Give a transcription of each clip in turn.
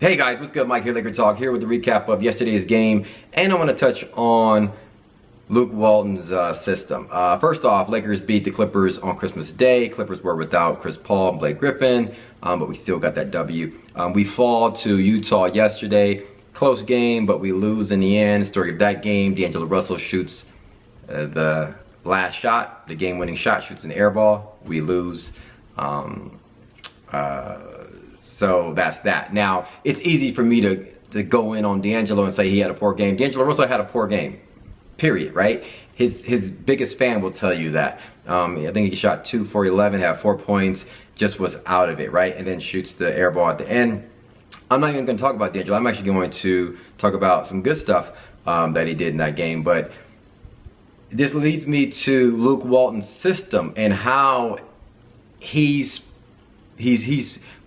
Hey guys, what's good? Mike here, Laker Talk, here with the recap of yesterday's game, and I want to touch on Luke Walton's system. First off, Lakers beat the Clippers on Christmas Day. Clippers were without Chris Paul and Blake Griffin, but we still got that W. We fall to Utah yesterday. Close game, but we lose in the end. Story of that game, D'Angelo Russell shoots the last shot, the game-winning shot, shoots an air ball. We lose. So that's that. Now, it's easy for me to go in on D'Angelo and say he had a poor game. D'Angelo Russell had a poor game, period, right? His biggest fan will tell you that. I think he shot 2 for 11, had 4 points, just was out of it, right? And then shoots the air ball at the end. I'm not even going to talk about D'Angelo. I'm actually going to talk about some good stuff that he did in that game. But this leads me to Luke Walton's system and how he's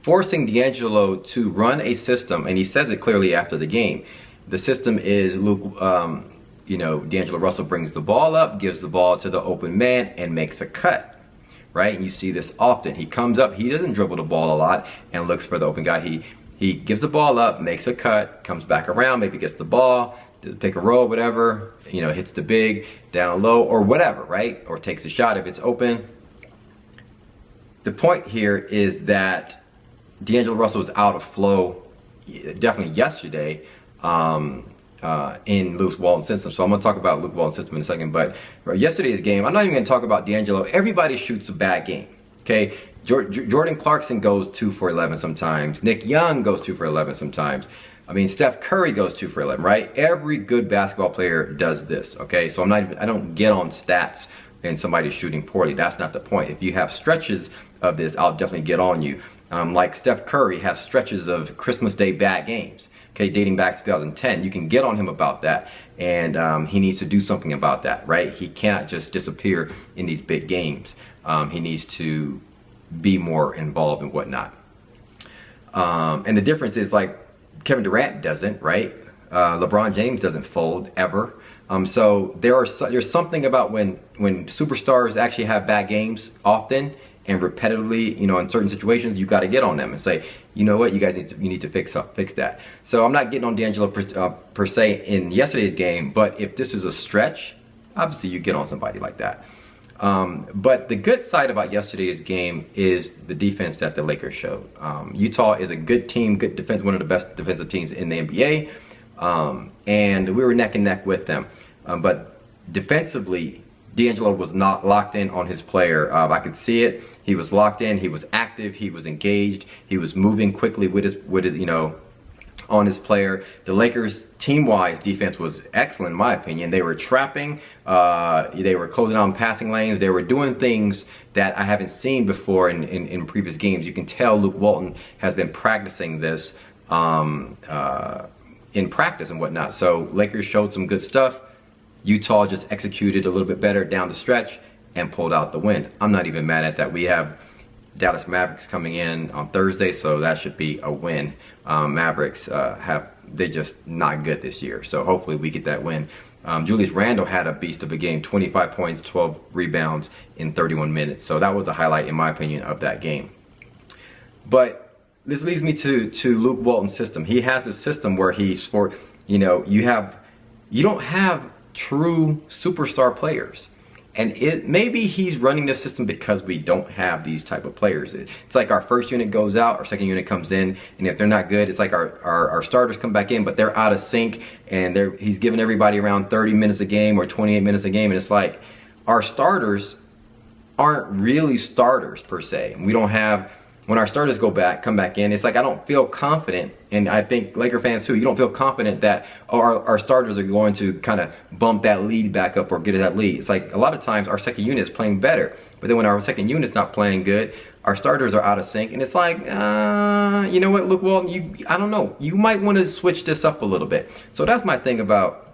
forcing D'Angelo to run a system, and he says it clearly after the game. The system is D'Angelo Russell brings the ball up, gives the ball to the open man, and makes a cut, right? And you see this often. He comes up, he doesn't dribble the ball a lot and looks for the open guy. He gives the ball up, makes a cut, comes back around, maybe gets the ball, does pick a roll, whatever, hits the big, down low, or whatever, right? Or takes a shot if it's open. The point here is that D'Angelo Russell was out of flow, definitely yesterday, in Luke Walton's system. So I'm going to talk about Luke Walton's system in a second. But for yesterday's game, I'm not even going to talk about D'Angelo. Everybody shoots a bad game, okay? Jordan Clarkson goes 2 for 11 sometimes. Nick Young goes 2 for 11 sometimes. I mean, Steph Curry goes 2 for 11, right? Every good basketball player does this, okay? So I don't get on stats and somebody's shooting poorly. That's not the point. If you have stretches of this, I'll definitely get on you. Like Steph Curry has stretches of Christmas Day bad games, okay, dating back to 2010. You can get on him about that, and he needs to do something about that, right? He cannot just disappear in these big games. He needs to be more involved and whatnot. And the difference is, like, Kevin Durant doesn't, right? LeBron James doesn't fold ever. So there's something about when superstars actually have bad games often and repetitively, in certain situations, you got to get on them and say, you know what, you guys need to fix that. So I'm not getting on D'Angelo per se in yesterday's game, but if this is a stretch, obviously you get on somebody like that. But the good side about yesterday's game is the defense that the Lakers showed. Utah is a good team, good defense, one of the best defensive teams in the NBA, and we were neck and neck with them. But defensively, D'Angelo was not locked in on his player. I could see it. He was locked in. He was active. He was engaged. He was moving quickly with his on his player. The Lakers team-wise defense was excellent in my opinion. They were trapping. They were closing out passing lanes. They were doing things that I haven't seen before in previous games. You can tell Luke Walton has been practicing this in practice and whatnot. So Lakers showed some good stuff. Utah just executed a little bit better down the stretch and pulled out the win. I'm not even mad at that. We have Dallas Mavericks coming in on Thursday, so that should be a win. Mavericks they're just not good this year, so hopefully we get that win. Julius Randle had a beast of a game, 25 points, 12 rebounds in 31 minutes. So that was the highlight, in my opinion, of that game. But this leads me to Luke Walton's system. He has a system where you don't have true superstar players, and maybe he's running this system because we don't have these type of players. It's like our first unit goes out, our second unit comes in, and if they're not good, it's like our starters come back in, but they're out of sync, and he's giving everybody around 30 minutes a game or 28 minutes a game, and it's like our starters aren't really starters per se. We don't have, when our starters come back in, it's like I don't feel confident, and I think Laker fans too, you don't feel confident that our starters are going to kind of bump that lead back up or get that lead. It's like a lot of times our second unit is playing better, but then when our second unit's not playing good, our starters are out of sync, and it's like, you know what, Luke Walton, I don't know, you might want to switch this up a little bit. So that's my thing about,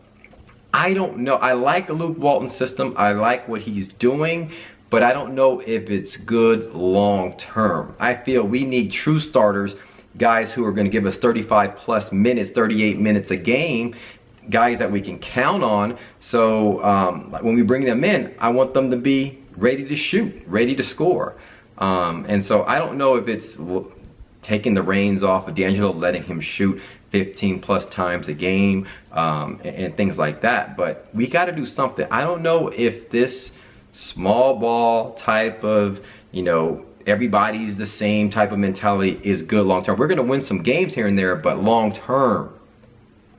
I don't know, I like Luke Walton's system, I like what he's doing, but I don't know if it's good long term. I feel we need true starters, guys who are going to give us 35 plus minutes, 38 minutes a game, guys that we can count on. So when we bring them in, I want them to be ready to shoot, ready to score. And so I don't know if it's taking the reins off of D'Angelo, letting him shoot 15 plus times a game, and things like that. But we got to do something. I don't know if this small ball type of, you know, everybody's the same type of mentality is good long term. We're going to win some games here and there, but long term,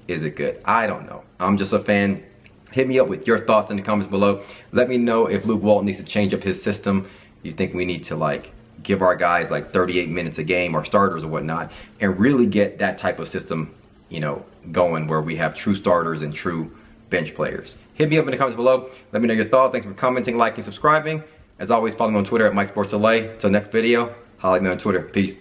is it good? I don't know. I'm just a fan. Hit me up with your thoughts in the comments below. Let me know if Luke Walton needs to change up his system. You think we need to like give our guys like 38 minutes a game, our starters or whatnot, and really get that type of system, you know, going where we have true starters and true bench players. Hit me up in the comments below. Let me know your thoughts. Thanks for commenting, liking, subscribing. As always, follow me on Twitter at MikeSportsLA. Till next video, holla at me on Twitter. Peace.